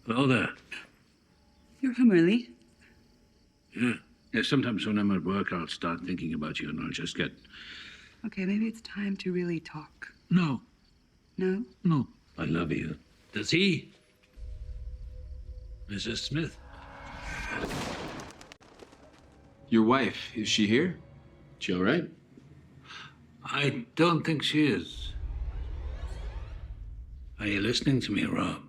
Hello there. You're home early. Yeah. Yeah, sometimes when I'm at work, I'll start thinking about you and I'll just get... Okay, maybe it's time to really talk. No. No? No. I love you. Does he? Mrs. Smith? Your wife, is she here? She all right? I don't think she is. Are you listening to me, Rob?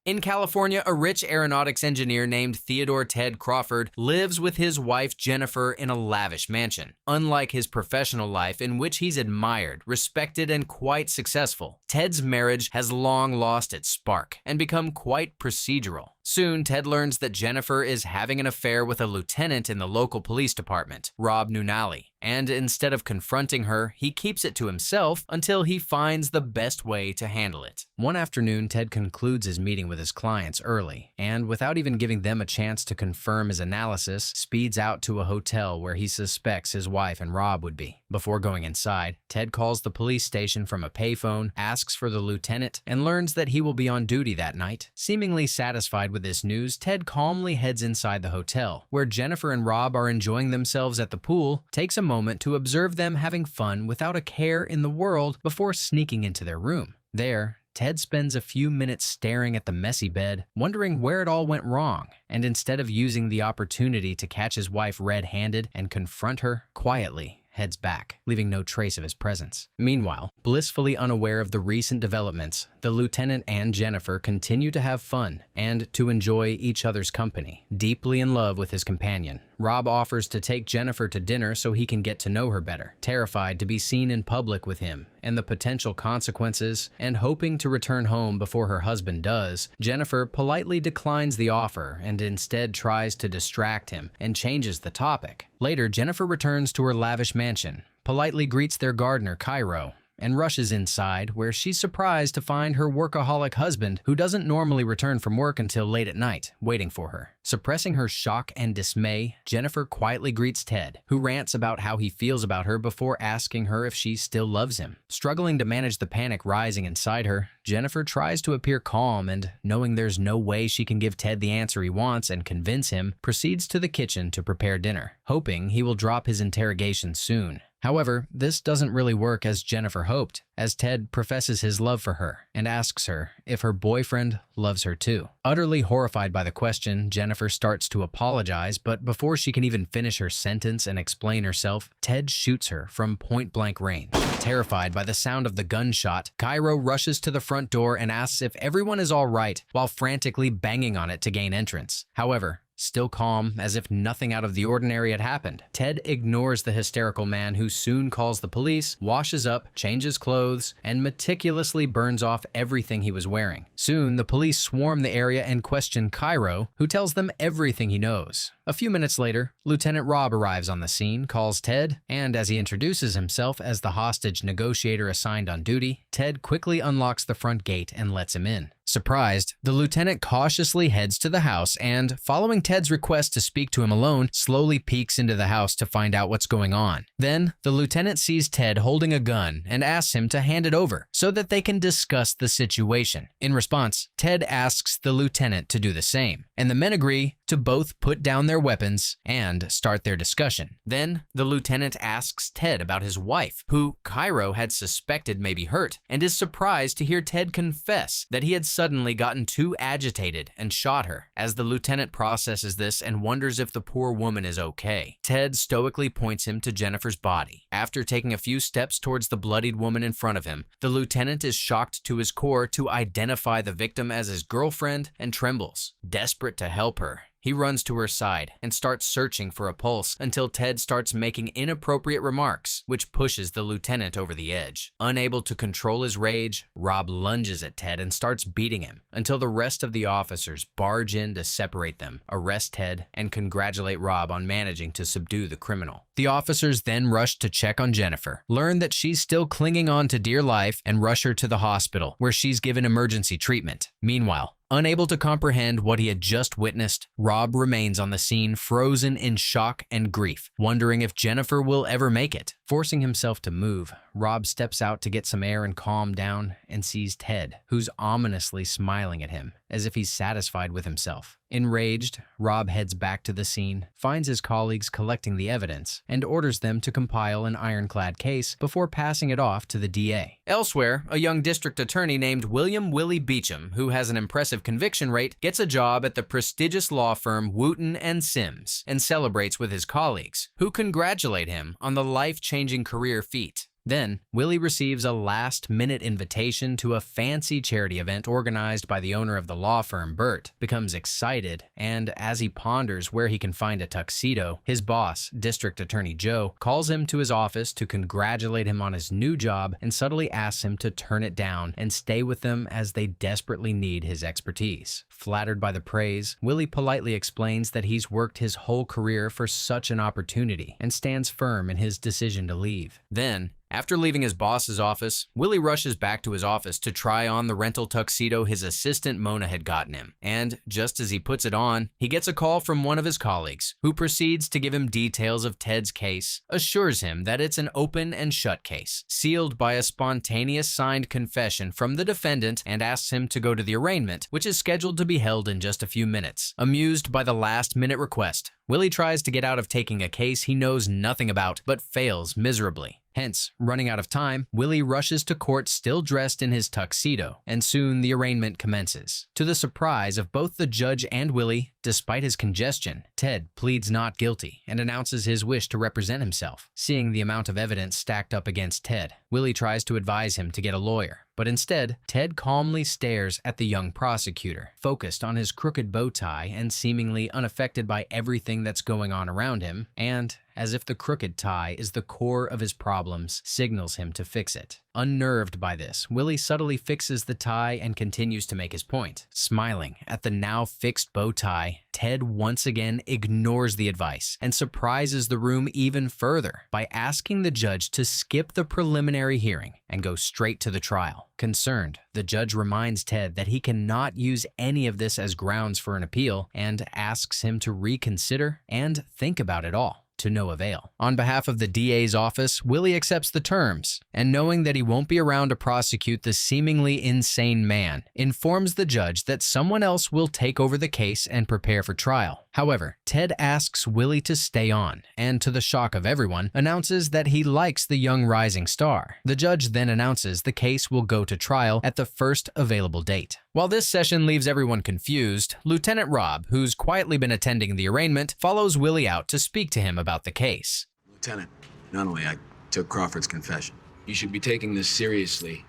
In California, a rich aeronautics engineer named Theodore Ted Crawford lives with his wife Jennifer in a lavish mansion. Unlike his professional life, in which he's admired, respected, and quite successful, Ted's marriage has long lost its spark and become quite procedural. Soon, Ted learns that Jennifer is having an affair with a lieutenant in the local police department, Rob Nunali, and instead of confronting her, he keeps it to himself until he finds the best way to handle it. One afternoon, Ted concludes his meeting with his clients early, and without even giving them a chance to confirm his analysis, speeds out to a hotel where he suspects his wife and Rob would be. Before going inside, Ted calls the police station from a payphone, asks for the lieutenant, and learns that he will be on duty that night. Seemingly satisfied with this news, Ted calmly heads inside the hotel, where Jennifer and Rob are enjoying themselves at the pool, takes a moment to observe them having fun without a care in the world before sneaking into their room. There, Ted spends a few minutes staring at the messy bed, wondering where it all went wrong, and instead of using the opportunity to catch his wife red-handed and confront her, quietly heads back, leaving no trace of his presence. Meanwhile, blissfully unaware of the recent developments, the lieutenant and Jennifer continue to have fun and to enjoy each other's company. Deeply in love with his companion, Rob offers to take Jennifer to dinner so he can get to know her better. Terrified to be seen in public with him and the potential consequences, and hoping to return home before her husband does, Jennifer politely declines the offer and instead tries to distract him and changes the topic. Later, Jennifer returns to her lavish mansion, politely greets their gardener, Cairo, and rushes inside, where she's surprised to find her workaholic husband, who doesn't normally return from work until late at night, waiting for her. Suppressing her shock and dismay, Jennifer quietly greets Ted, who rants about how he feels about her before asking her if she still loves him. Struggling to manage the panic rising inside her, Jennifer tries to appear calm and, knowing there's no way she can give Ted the answer he wants and convince him, proceeds to the kitchen to prepare dinner, hoping he will drop his interrogation soon. However, this doesn't really work as Jennifer hoped, as Ted professes his love for her and asks her if her boyfriend loves her too. Utterly horrified by the question, Jennifer starts to apologize, but before she can even finish her sentence and explain herself, Ted shoots her from point-blank range. Terrified by the sound of the gunshot, Cairo rushes to the front door and asks if everyone is all right, while frantically banging on it to gain entrance. However, still calm, as if nothing out of the ordinary had happened, Ted ignores the hysterical man, who soon calls the police, washes up, changes clothes, and meticulously burns off everything he was wearing. Soon, the police swarm the area and question Cairo, who tells them everything he knows. A few minutes later, Lieutenant Rob arrives on the scene, calls Ted, and as he introduces himself as the hostage negotiator assigned on duty, Ted quickly unlocks the front gate and lets him in. Surprised, the lieutenant cautiously heads to the house and, following Ted's request to speak to him alone, slowly peeks into the house to find out what's going on. Then, the lieutenant sees Ted holding a gun and asks him to hand it over so that they can discuss the situation. In response, Ted asks the lieutenant to do the same, and the men agree to both put down their weapons and start their discussion. Then, the lieutenant asks Ted about his wife, who Cairo had suspected may be hurt, and is surprised to hear Ted confess that he had suddenly gotten too agitated and shot her. As the lieutenant processes this and wonders if the poor woman is okay, Ted stoically points him to Jennifer's body. After taking a few steps towards the bloodied woman in front of him, the lieutenant is shocked to his core to identify the victim as his girlfriend and trembles, desperate to help her. He runs to her side and starts searching for a pulse until Ted starts making inappropriate remarks, which pushes the lieutenant over the edge. Unable to control his rage, Rob lunges at Ted and starts beating him until the rest of the officers barge in to separate them, arrest Ted, and congratulate Rob on managing to subdue the criminal. The officers then rush to check on Jennifer, learn that she's still clinging on to dear life, and rush her to the hospital, where she's given emergency treatment. Meanwhile, unable to comprehend what he had just witnessed, Rob remains on the scene, frozen in shock and grief, wondering if Jennifer will ever make it. Forcing himself to move, Rob steps out to get some air and calm down and sees Ted, who's ominously smiling at him, as if he's satisfied with himself. Enraged, Rob heads back to the scene, finds his colleagues collecting the evidence, and orders them to compile an ironclad case before passing it off to the DA. Elsewhere, a young district attorney named William Willie Beecham, who has an impressive conviction rate, gets a job at the prestigious law firm Wooten and Sims and celebrates with his colleagues, who congratulate him on the life-changing career feat. Then, Willie receives a last-minute invitation to a fancy charity event organized by the owner of the law firm, Bert, becomes excited, and as he ponders where he can find a tuxedo, his boss, District Attorney Joe, calls him to his office to congratulate him on his new job and subtly asks him to turn it down and stay with them as they desperately need his expertise. Flattered by the praise, Willie politely explains that he's worked his whole career for such an opportunity and stands firm in his decision to leave. Then, after leaving his boss's office, Willie rushes back to his office to try on the rental tuxedo his assistant Mona had gotten him. And just as he puts it on, he gets a call from one of his colleagues, who proceeds to give him details of Ted's case, assures him that it's an open and shut case, sealed by a spontaneous signed confession from the defendant, and asks him to go to the arraignment, which is scheduled to be held in just a few minutes. Amused by the last-minute request, Willie tries to get out of taking a case he knows nothing about, but fails miserably. Hence, running out of time, Willie rushes to court still dressed in his tuxedo, and soon the arraignment commences. To the surprise of both the judge and Willie, despite his congestion, Ted pleads not guilty and announces his wish to represent himself. Seeing the amount of evidence stacked up against Ted, Willie tries to advise him to get a lawyer. But instead, Ted calmly stares at the young prosecutor, focused on his crooked bow tie and seemingly unaffected by everything that's going on around him, and, as if the crooked tie is the core of his problems, signals him to fix it. Unnerved by this, Willie subtly fixes the tie and continues to make his point. Smiling at the now fixed bow tie, Ted once again ignores the advice and surprises the room even further by asking the judge to skip the preliminary hearing and go straight to the trial. Concerned, the judge reminds Ted that he cannot use any of this as grounds for an appeal and asks him to reconsider and think about it all. To no avail. On behalf of the DA's office, Willie accepts the terms, and knowing that he won't be around to prosecute the seemingly insane man, informs the judge that someone else will take over the case and prepare for trial. However, Ted asks Willie to stay on, and to the shock of everyone, announces that he likes the young rising star. The judge then announces the case will go to trial at the first available date. While this session leaves everyone confused, Lieutenant Rob, who's quietly been attending the arraignment, follows Willie out to speak to him about the case. Lieutenant, not only I took Crawford's confession. You should be taking this seriously.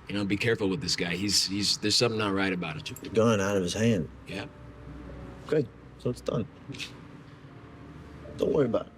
You know, be careful with this guy. There's something not right about it. Took the gun out of his hand. Yeah. Okay, so it's done. Don't worry about it.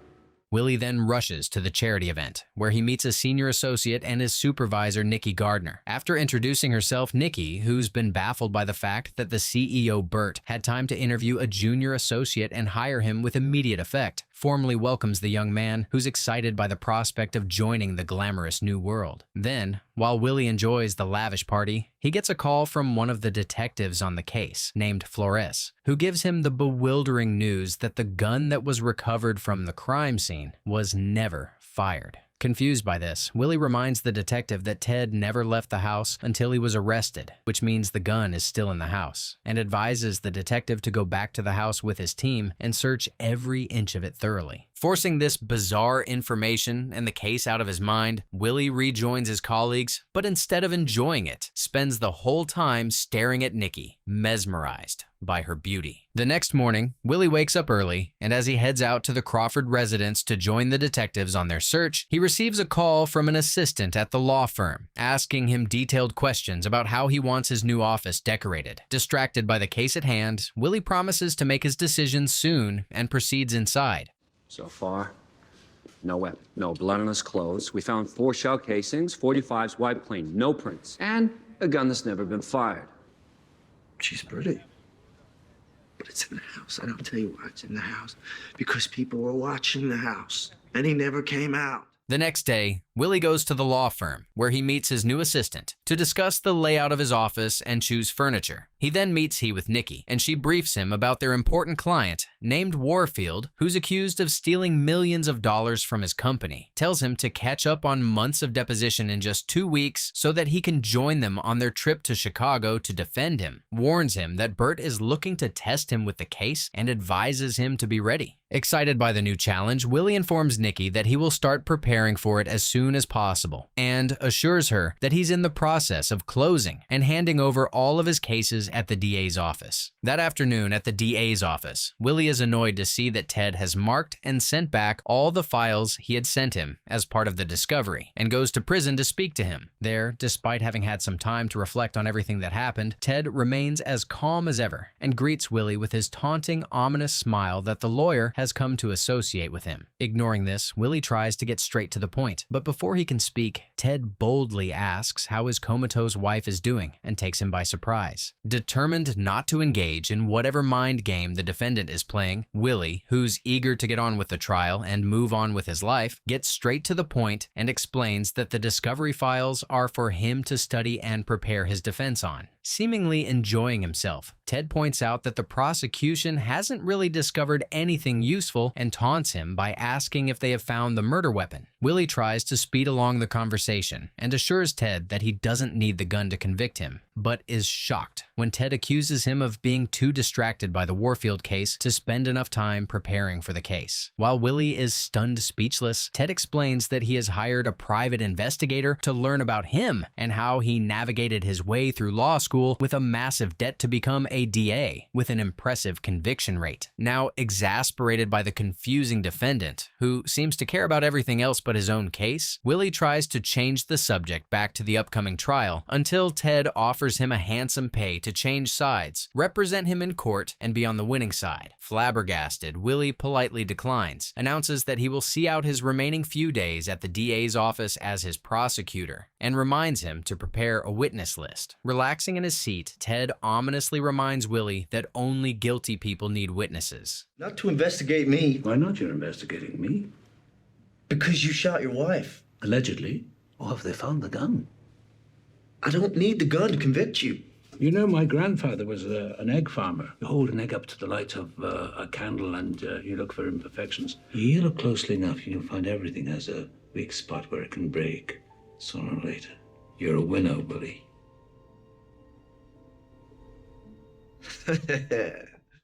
Willie then rushes to the charity event, where he meets a senior associate and his supervisor, Nikki Gardner. After introducing herself, Nikki, who's been baffled by the fact that the CEO, Bert, had time to interview a junior associate and hire him with immediate effect, formally welcomes the young man, who's excited by the prospect of joining the glamorous new world. Then, while Willie enjoys the lavish party, he gets a call from one of the detectives on the case, named Flores, who gives him the bewildering news that the gun that was recovered from the crime scene was never fired. Confused by this, Willie reminds the detective that Ted never left the house until he was arrested, which means the gun is still in the house, and advises the detective to go back to the house with his team and search every inch of it thoroughly. Forcing this bizarre information and the case out of his mind, Willie rejoins his colleagues, but instead of enjoying it, spends the whole time staring at Nikki, mesmerized by her beauty. The next morning, Willie wakes up early, and as he heads out to the Crawford residence to join the detectives on their search, he receives a call from an assistant at the law firm, asking him detailed questions about how he wants his new office decorated. Distracted by the case at hand, Willie promises to make his decision soon and proceeds inside. So far, no weapon, no blood on his clothes. We found 4 shell casings, 45s wiped clean, no prints, and a gun that's never been fired. She's pretty. But it's in the house. And I'll tell you why it's in the house. Because people were watching the house. And he never came out. The next day, Willie goes to the law firm, where he meets his new assistant to discuss the layout of his office and choose furniture. He then meets with Nikki, and she briefs him about their important client named Warfield, who's accused of stealing millions of dollars from his company. Tells him to catch up on months of deposition in just 2 weeks so that he can join them on their trip to Chicago to defend him. Warns him that Burt is looking to test him with the case and advises him to be ready. Excited by the new challenge, Willie informs Nikki that he will start preparing for it as soon as possible and assures her that he's in the process of closing and handing over all of his cases at the DA's office. That afternoon at the DA's office, Willie is annoyed to see that Ted has marked and sent back all the files he had sent him as part of the discovery and goes to prison to speak to him. There, despite having had some time to reflect on everything that happened, Ted remains as calm as ever and greets Willie with his taunting, ominous smile that the lawyer has come to associate with him. Ignoring this, Willie tries to get straight to the point, but before he can speak, Ted boldly asks how his comatose wife is doing and takes him by surprise. Determined not to engage in whatever mind game the defendant is playing, Willie, who's eager to get on with the trial and move on with his life, gets straight to the point and explains that the discovery files are for him to study and prepare his defense on. Seemingly enjoying himself, Ted points out that the prosecution hasn't really discovered anything useful and taunts him by asking if they have found the murder weapon. Willie tries to speed along the conversation and assures Ted that he doesn't need the gun to convict him, but is shocked when Ted accuses him of being too distracted by the Warfield case to spend enough time preparing for the case. While Willie is stunned speechless, Ted explains that he has hired a private investigator to learn about him and how he navigated his way through law school with a massive debt to become a DA with an impressive conviction rate. Now exasperated by the confusing defendant, who seems to care about everything else but his own case, Willie tries to change the subject back to the upcoming trial until Ted offers him a handsome pay to change sides, represent him in court, and be on the winning side. Flabbergasted, Willie politely declines, announces that he will see out his remaining few days at the DA's office as his prosecutor, and reminds him to prepare a witness list. Relaxing in his seat, Ted ominously reminds Willie that only guilty people need witnesses. Not to investigate me. Why not? You're investigating me. Because you shot your wife. Allegedly. Or have they found the gun? I don't need the gun to convict you. You know, my grandfather was an egg farmer. You hold an egg up to the light of a candle and you look for imperfections. You look closely enough, you'll find everything has a weak spot where it can break. Sooner or later, you're a winner, Willie.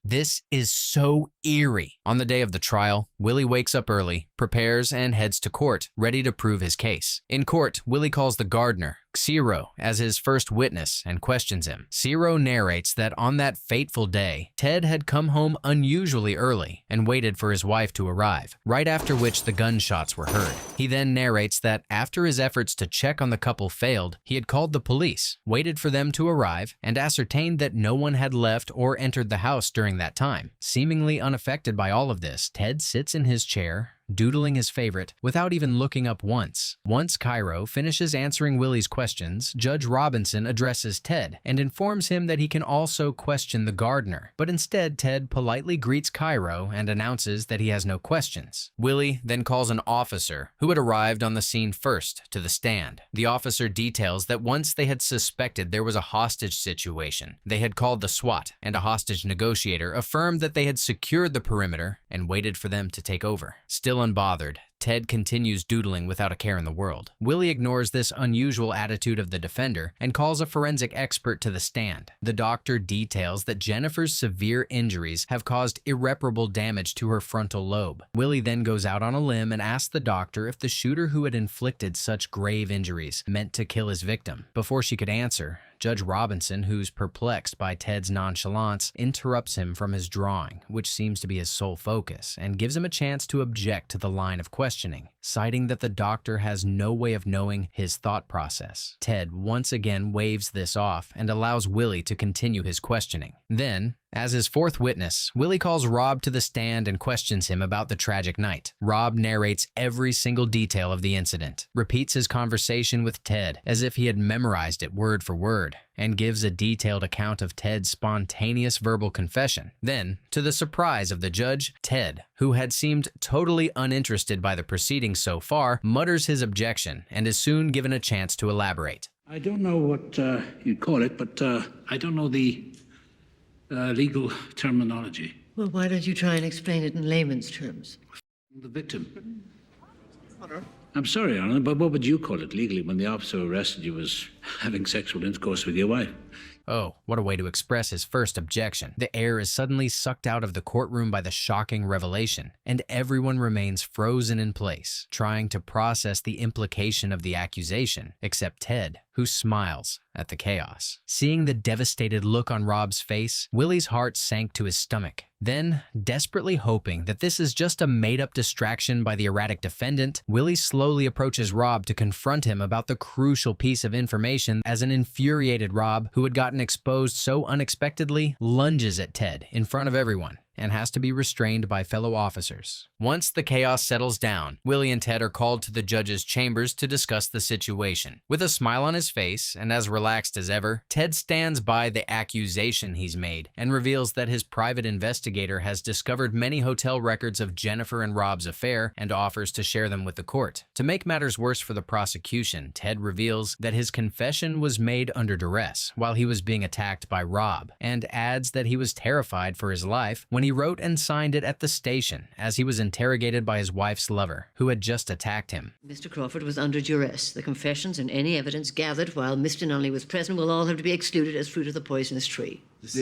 This is so eerie. On the day of the trial, Willie wakes up early, prepares, and heads to court, ready to prove his case. In court, Willie calls the gardener, Ciro, as his first witness and questions him. Ciro narrates that on that fateful day, Ted had come home unusually early and waited for his wife to arrive, right after which the gunshots were heard. He then narrates that after his efforts to check on the couple failed, he had called the police, waited for them to arrive, and ascertained that no one had left or entered the house during that time. Seemingly unaffected by all of this, Ted sits in his chair, doodling his favorite, without even looking up once. Once Cairo finishes answering Willie's questions, Judge Robinson addresses Ted and informs him that he can also question the gardener. But instead, Ted politely greets Cairo and announces that he has no questions. Willie then calls an officer who had arrived on the scene first to the stand. The officer details that once they had suspected there was a hostage situation, they had called the SWAT, and a hostage negotiator affirmed that they had secured the perimeter and waited for them to take over. Still unbothered, Ted continues doodling without a care in the world. Willie ignores this unusual attitude of the defender and calls a forensic expert to the stand. The doctor details that Jennifer's severe injuries have caused irreparable damage to her frontal lobe. Willie then goes out on a limb and asks the doctor if the shooter who had inflicted such grave injuries meant to kill his victim. Before she could answer, Judge Robinson, who's perplexed by Ted's nonchalance, interrupts him from his drawing, which seems to be his sole focus, and gives him a chance to object to the line of questioning, citing that the doctor has no way of knowing his thought process. Ted once again waves this off and allows Willie to continue his questioning. Then, as his fourth witness, Willie calls Rob to the stand and questions him about the tragic night. Rob narrates every single detail of the incident, repeats his conversation with Ted as if he had memorized it word for word, and gives a detailed account of Ted's spontaneous verbal confession. Then, to the surprise of the judge, Ted, who had seemed totally uninterested by the proceedings things so far, mutters his objection and is soon given a chance to elaborate. I don't know what you'd call it, but I don't know the legal terminology. Well, why don't you try and explain it in layman's terms? The victim. I'm sorry, Your Honor, but what would you call it legally when the officer who arrested you was having sexual intercourse with your wife? Oh, what a way to express his first objection. The air is suddenly sucked out of the courtroom by the shocking revelation, and everyone remains frozen in place, trying to process the implication of the accusation, except Ted, who smiles at the chaos. Seeing the devastated look on Rob's face, Willie's heart sank to his stomach. Then, desperately hoping that this is just a made-up distraction by the erratic defendant, Willie slowly approaches Rob to confront him about the crucial piece of information as an infuriated Rob, who had gotten exposed so unexpectedly, lunges at Ted in front of everyone and has to be restrained by fellow officers. Once the chaos settles down, Willie and Ted are called to the judge's chambers to discuss the situation. With a smile on his face and as relaxed as ever, Ted stands by the accusation he's made and reveals that his private investigator has discovered many hotel records of Jennifer and Rob's affair and offers to share them with the court. To make matters worse for the prosecution, Ted reveals that his confession was made under duress while he was being attacked by Rob, and adds that he was terrified for his life when he wrote and signed it at the station as he was interrogated by his wife's lover, who had just attacked him. Mr. Crawford was under duress. The confessions and any evidence gathered while Mr. Nunley was present will all have to be excluded as fruit of the poisonous tree. This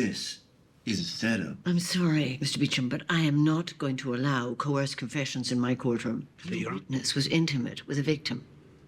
is a setup. I'm sorry, Mr. Beecham, but I am not going to allow coerced confessions in my courtroom. The witness was intimate with the victim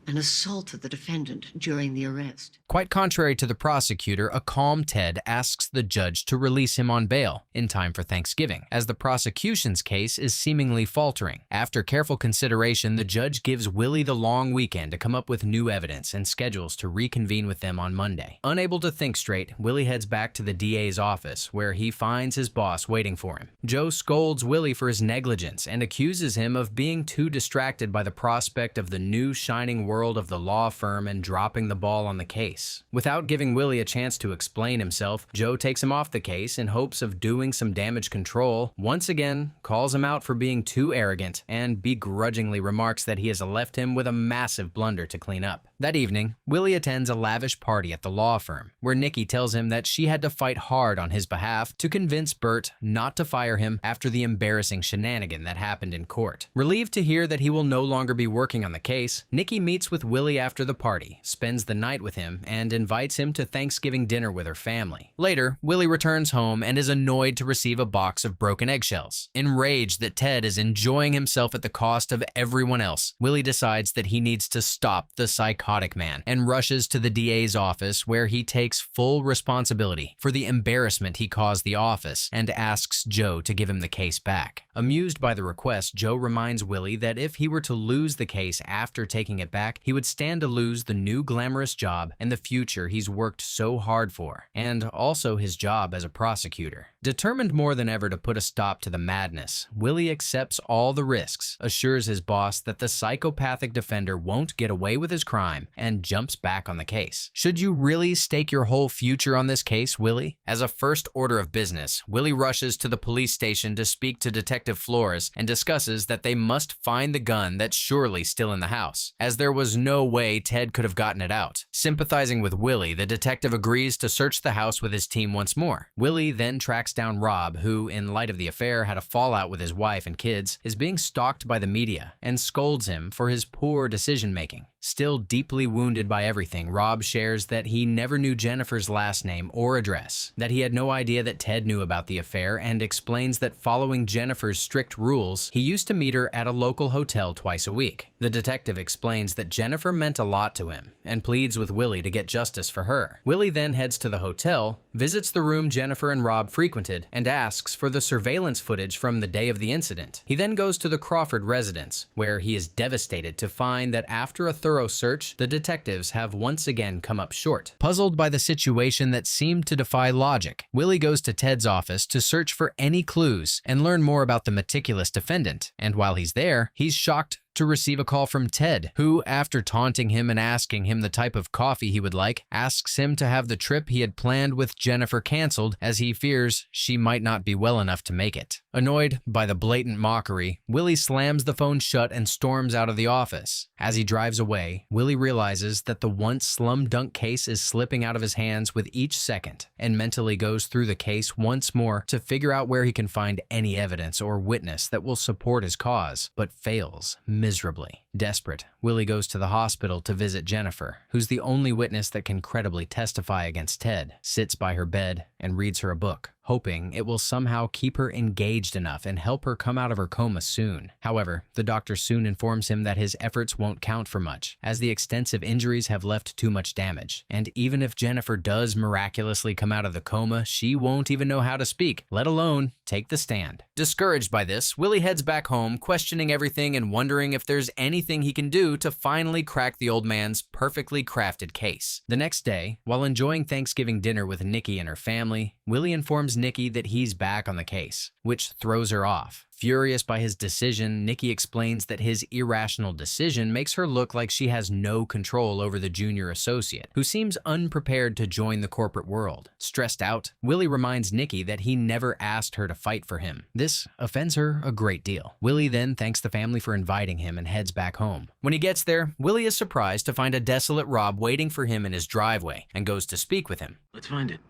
and assaulted the defendant during the arrest. Quite contrary to the prosecutor, a calm Ted asks the judge to release him on bail in time for Thanksgiving, as the prosecution's case is seemingly faltering. After careful consideration, the judge gives Willie the long weekend to come up with new evidence and schedules to reconvene with them on Monday. Unable to think straight, Willie heads back to the DA's office, where he finds his boss waiting for him. Joe scolds Willie for his negligence and accuses him of being too distracted by the prospect of the new shining world of the law firm and dropping the ball on the case. Without giving Willie a chance to explain himself, Joe takes him off the case in hopes of doing some damage control, once again calls him out for being too arrogant, and begrudgingly remarks that he has left him with a massive blunder to clean up. That evening, Willie attends a lavish party at the law firm, where Nikki tells him that she had to fight hard on his behalf to convince Bert not to fire him after the embarrassing shenanigan that happened in court. Relieved to hear that he will no longer be working on the case, Nikki meets with Willie after the party, spends the night with him, and invites him to Thanksgiving dinner with her family. Later, Willie returns home and is annoyed to receive a box of broken eggshells. Enraged that Ted is enjoying himself at the cost of everyone else, Willie decides that he needs to stop the psychotic man and rushes to the DA's office, where he takes full responsibility for the embarrassment he caused the office and asks Joe to give him the case back. Amused by the request, Joe reminds Willie that if he were to lose the case after taking it back, he would stand to lose the new glamorous job and the future he's worked so hard for, and also his job as a prosecutor. Determined more than ever to put a stop to the madness, Willie accepts all the risks, assures his boss that the psychopathic defender won't get away with his crime, and jumps back on the case. Should you really stake your whole future on this case, Willie? As a first order of business, Willie rushes to the police station to speak to Detective Flores and discusses that they must find the gun that's surely still in the house, as there was no way Ted could have gotten it out. Sympathizing with Willie, the detective agrees to search the house with his team once more. Willie then tracks down Rob, who, in light of the affair, had a fallout with his wife and kids, is being stalked by the media, and scolds him for his poor decision-making. Still deeply wounded by everything, Rob shares that he never knew Jennifer's last name or address, that he had no idea that Ted knew about the affair, and explains that following Jennifer's strict rules, he used to meet her at a local hotel twice a week. The detective explains that Jennifer meant a lot to him, and pleads with Willie to get justice for her. Willie then heads to the hotel, visits the room Jennifer and Rob frequented, and asks for the surveillance footage from the day of the incident. He then goes to the Crawford residence, where he is devastated to find that after a thorough search, the detectives have once again come up short. Puzzled by the situation that seemed to defy logic, Willie goes to Ted's office to search for any clues and learn more about the meticulous defendant, and while he's there, he's shocked to receive a call from Ted, who, after taunting him and asking him the type of coffee he would like, asks him to have the trip he had planned with Jennifer canceled as he fears she might not be well enough to make it. Annoyed by the blatant mockery, Willie slams the phone shut and storms out of the office. As he drives away, Willie realizes that the once slum dunk case is slipping out of his hands with each second, and mentally goes through the case once more to figure out where he can find any evidence or witness that will support his cause, but fails miserably. Desperate, Willie goes to the hospital to visit Jennifer, who's the only witness that can credibly testify against Ted, sits by her bed, and reads her a book, hoping it will somehow keep her engaged enough and help her come out of her coma soon. However, the doctor soon informs him that his efforts won't count for much, as the extensive injuries have left too much damage. And even if Jennifer does miraculously come out of the coma, she won't even know how to speak, let alone take the stand. Discouraged by this, Willie heads back home, questioning everything and wondering if there's anything he can do to finally crack the old man's perfectly crafted case. The next day, while enjoying Thanksgiving dinner with Nikki and her family, Willie informs Nikki that he's back on the case, which throws her off. Furious by his decision, Nikki explains that his irrational decision makes her look like she has no control over the junior associate, who seems unprepared to join the corporate world. Stressed out, Willie reminds Nikki that he never asked her to fight for him. This offends her a great deal. Willie then thanks the family for inviting him and heads back home. When he gets there, Willie is surprised to find a desolate Rob waiting for him in his driveway and goes to speak with him. Let's find it.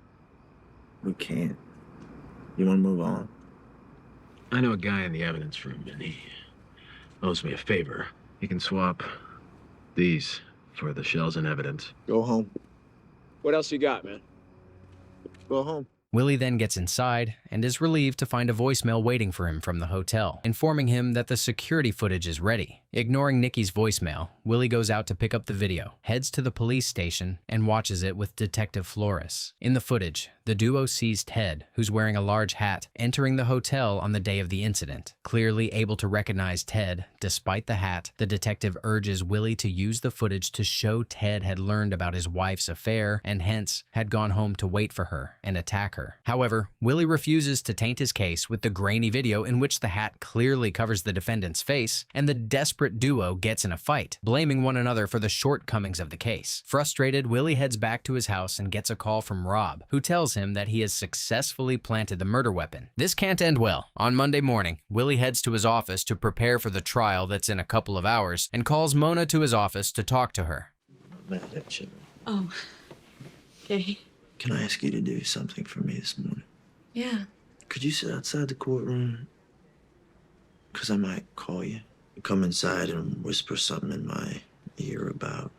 We can't. You want to move on? I know a guy in the evidence room, and he owes me a favor. He can swap these for the shells and evidence. Go home. What else you got, man? Go home. Willie then gets inside and is relieved to find a voicemail waiting for him from the hotel, informing him that the security footage is ready. Ignoring Nikki's voicemail, Willie goes out to pick up the video, heads to the police station, and watches it with Detective Flores. In the footage, the duo sees Ted, who's wearing a large hat, entering the hotel on the day of the incident. Clearly able to recognize Ted, despite the hat, the detective urges Willie to use the footage to show Ted had learned about his wife's affair and hence had gone home to wait for her and attack her. However, Willie refuses to taint his case with the grainy video in which the hat clearly covers the defendant's face, and the desperate duo gets in a fight, blaming one another for the shortcomings of the case. Frustrated, Willie heads back to his house and gets a call from Rob, who tells him that he has successfully planted the murder weapon. This can't end well. On Monday morning, Willie heads to his office to prepare for the trial that's in a couple of hours and calls Mona to his office to talk to her. I'm mad at you. Oh, okay. Can I ask you to do something for me this morning? Yeah. Could you sit outside the courtroom? Because I might call you. Come inside and whisper something in my ear about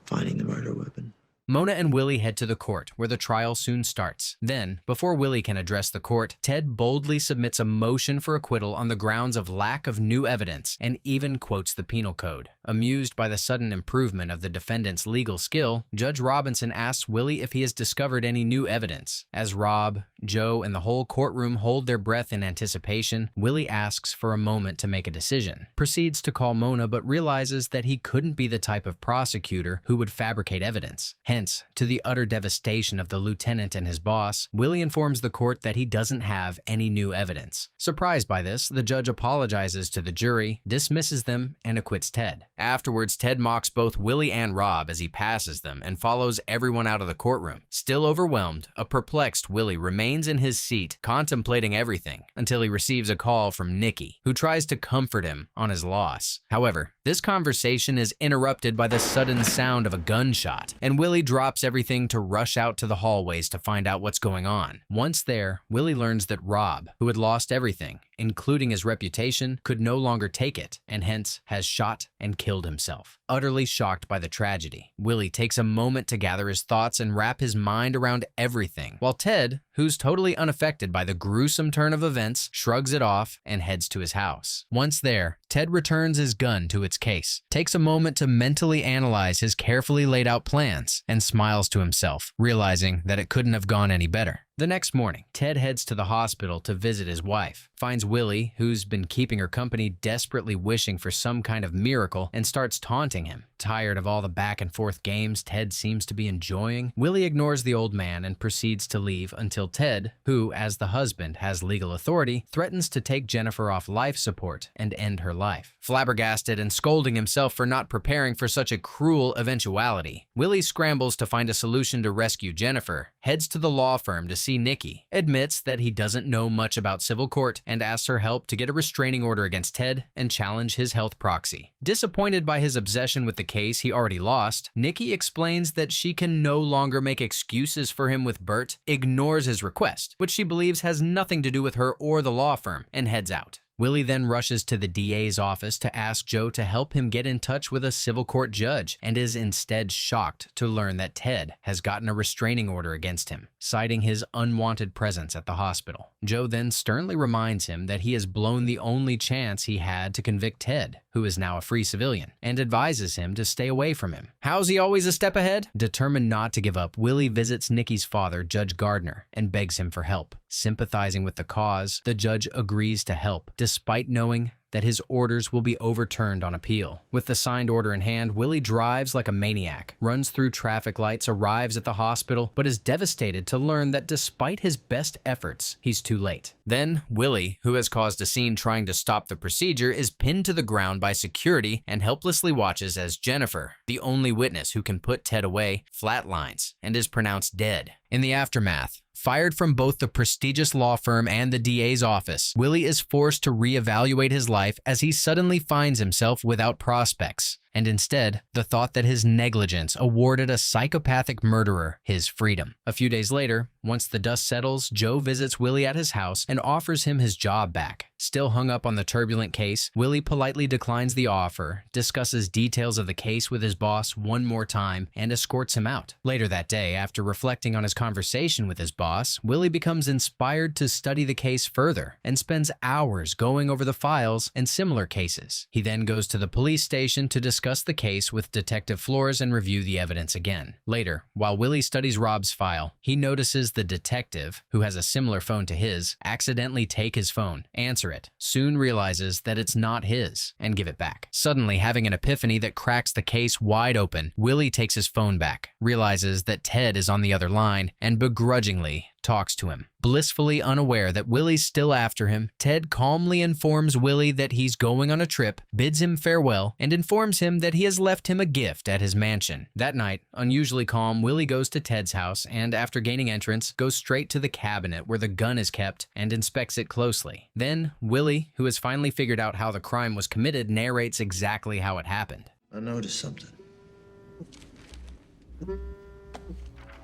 finding the murder weapon. Mona and Willie head to the court, where the trial soon starts. Then, before Willie can address the court, Ted boldly submits a motion for acquittal on the grounds of lack of new evidence and even quotes the penal code. Amused by the sudden improvement of the defendant's legal skill, Judge Robinson asks Willie if he has discovered any new evidence. As Rob, Joe, and the whole courtroom hold their breath in anticipation, Willie asks for a moment to make a decision. Proceeds to call Mona, but realizes that he couldn't be the type of prosecutor who would fabricate evidence. Hence, to the utter devastation of the lieutenant and his boss, Willie informs the court that he doesn't have any new evidence. Surprised by this, the judge apologizes to the jury, dismisses them, and acquits Ted. Afterwards, Ted mocks both Willie and Rob as he passes them and follows everyone out of the courtroom. Still overwhelmed, a perplexed Willie remains in his seat, contemplating everything, until he receives a call from Nikki, who tries to comfort him on his loss. However, this conversation is interrupted by the sudden sound of a gunshot, and Willie drops everything to rush out to the hallways to find out what's going on. Once there, Willie learns that Rob, who had lost everything, including his reputation, could no longer take it, and hence has shot and killed himself. Utterly shocked by the tragedy, Willie takes a moment to gather his thoughts and wrap his mind around everything, while Ted, who's totally unaffected by the gruesome turn of events, shrugs it off and heads to his house. Once there, Ted returns his gun to its case, takes a moment to mentally analyze his carefully laid out plans, and smiles to himself, realizing that it couldn't have gone any better. The next morning, Ted heads to the hospital to visit his wife, finds Willie, who's been keeping her company, desperately wishing for some kind of miracle, and starts taunting him. Tired of all the back-and-forth games Ted seems to be enjoying, Willie ignores the old man and proceeds to leave until Ted, who, as the husband, has legal authority, threatens to take Jennifer off life support and end her life. Flabbergasted and scolding himself for not preparing for such a cruel eventuality, Willie scrambles to find a solution to rescue Jennifer, heads to the law firm to see Nikki, admits that he doesn't know much about civil court, and asks her help to get a restraining order against Ted and challenge his health proxy. Disappointed by his obsession with the case he already lost, Nikki explains that she can no longer make excuses for him with Bert, ignores his request, which she believes has nothing to do with her or the law firm, and heads out. Willie then rushes to the DA's office to ask Joe to help him get in touch with a civil court judge, and is instead shocked to learn that Ted has gotten a restraining order against him, citing his unwanted presence at the hospital. Joe then sternly reminds him that he has blown the only chance he had to convict Ted, who is now a free civilian, and advises him to stay away from him. How's he always a step ahead? Determined not to give up, Willie visits Nikki's father, Judge Gardner, and begs him for help. Sympathizing with the cause, the judge agrees to help, despite knowing that his orders will be overturned on appeal. With the signed order in hand, Willie drives like a maniac, runs through traffic lights, arrives at the hospital, but is devastated to learn that despite his best efforts, he's too late. Then, Willie, who has caused a scene trying to stop the procedure, is pinned to the ground by security and helplessly watches as Jennifer, the only witness who can put Ted away, flatlines and is pronounced dead. In the aftermath, fired from both the prestigious law firm and the DA's office, Willie is forced to reevaluate his life as he suddenly finds himself without prospects, and instead, the thought that his negligence awarded a psychopathic murderer his freedom. A few days later, once the dust settles, Joe visits Willie at his house and offers him his job back. Still hung up on the turbulent case, Willie politely declines the offer, discusses details of the case with his boss one more time, and escorts him out. Later that day, after reflecting on his conversation with his boss, Willie becomes inspired to study the case further and spends hours going over the files and similar cases. He then goes to the police station to discuss the case with Detective Flores and review the evidence again. Later, while Willie studies Rob's file, he notices the detective, who has a similar phone to his, accidentally take his phone, answer it, soon realizes that it's not his, and give it back. Suddenly having an epiphany that cracks the case wide open, Willie takes his phone back, realizes that Ted is on the other line, and begrudgingly talks to him. Blissfully unaware that Willie's still after him, Ted calmly informs Willie that he's going on a trip, bids him farewell, and informs him that he has left him a gift at his mansion. That night, unusually calm, Willie goes to Ted's house and, after gaining entrance, goes straight to the cabinet where the gun is kept and inspects it closely. Then, Willie, who has finally figured out how the crime was committed, narrates exactly how it happened. I noticed something.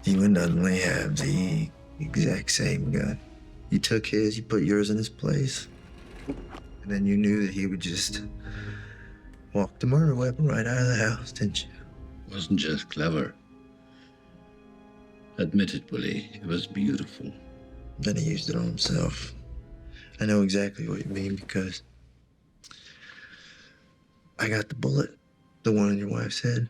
You and Dudley have the exact same gun. You took his, you put yours in his place. And then you knew that he would just walk the murder weapon right out of the house, didn't you? Wasn't just clever. Admit it, Willie. It was beautiful. Then he used it on himself. I know exactly what you mean because I got the bullet, the one in your wife's head.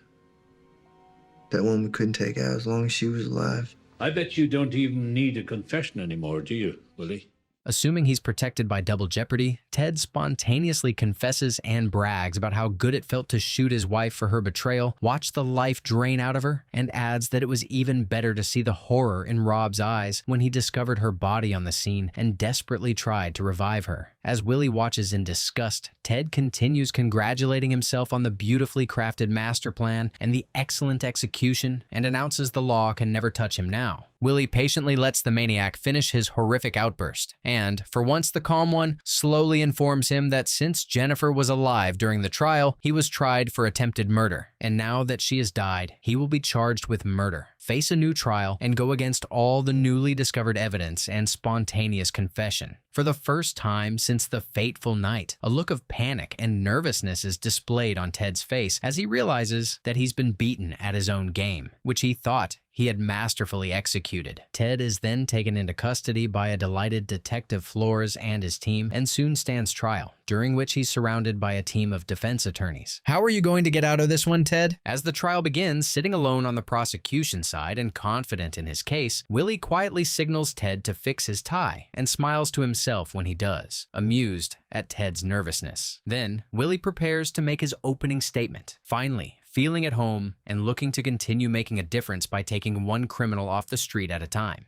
That one we couldn't take out as long as she was alive. I bet you don't even need a confession anymore, do you, Willie? Assuming he's protected by double jeopardy, Ted spontaneously confesses and brags about how good it felt to shoot his wife for her betrayal, watch the life drain out of her, and adds that it was even better to see the horror in Rob's eyes when he discovered her body on the scene and desperately tried to revive her. As Willie watches in disgust, Ted continues congratulating himself on the beautifully crafted master plan and the excellent execution, and announces the law can never touch him now. Willie patiently lets the maniac finish his horrific outburst, and, for once the calm one, slowly informs him that since Jennifer was alive during the trial, he was tried for attempted murder, and now that she has died, he will be charged with murder, face a new trial, and go against all the newly discovered evidence and spontaneous confession. For the first time since the fateful night, a look of panic and nervousness is displayed on Ted's face as he realizes that he's been beaten at his own game, which he thought he had masterfully executed. Ted is then taken into custody by a delighted Detective Flores and his team and soon stands trial, during which he's surrounded by a team of defense attorneys. How are you going to get out of this one, Ted? As the trial begins, sitting alone on the prosecution side and confident in his case, Willie quietly signals Ted to fix his tie and smiles to himself when he does, amused at Ted's nervousness. Then, Willie prepares to make his opening statement. Finally, feeling at home and looking to continue making a difference by taking one criminal off the street at a time.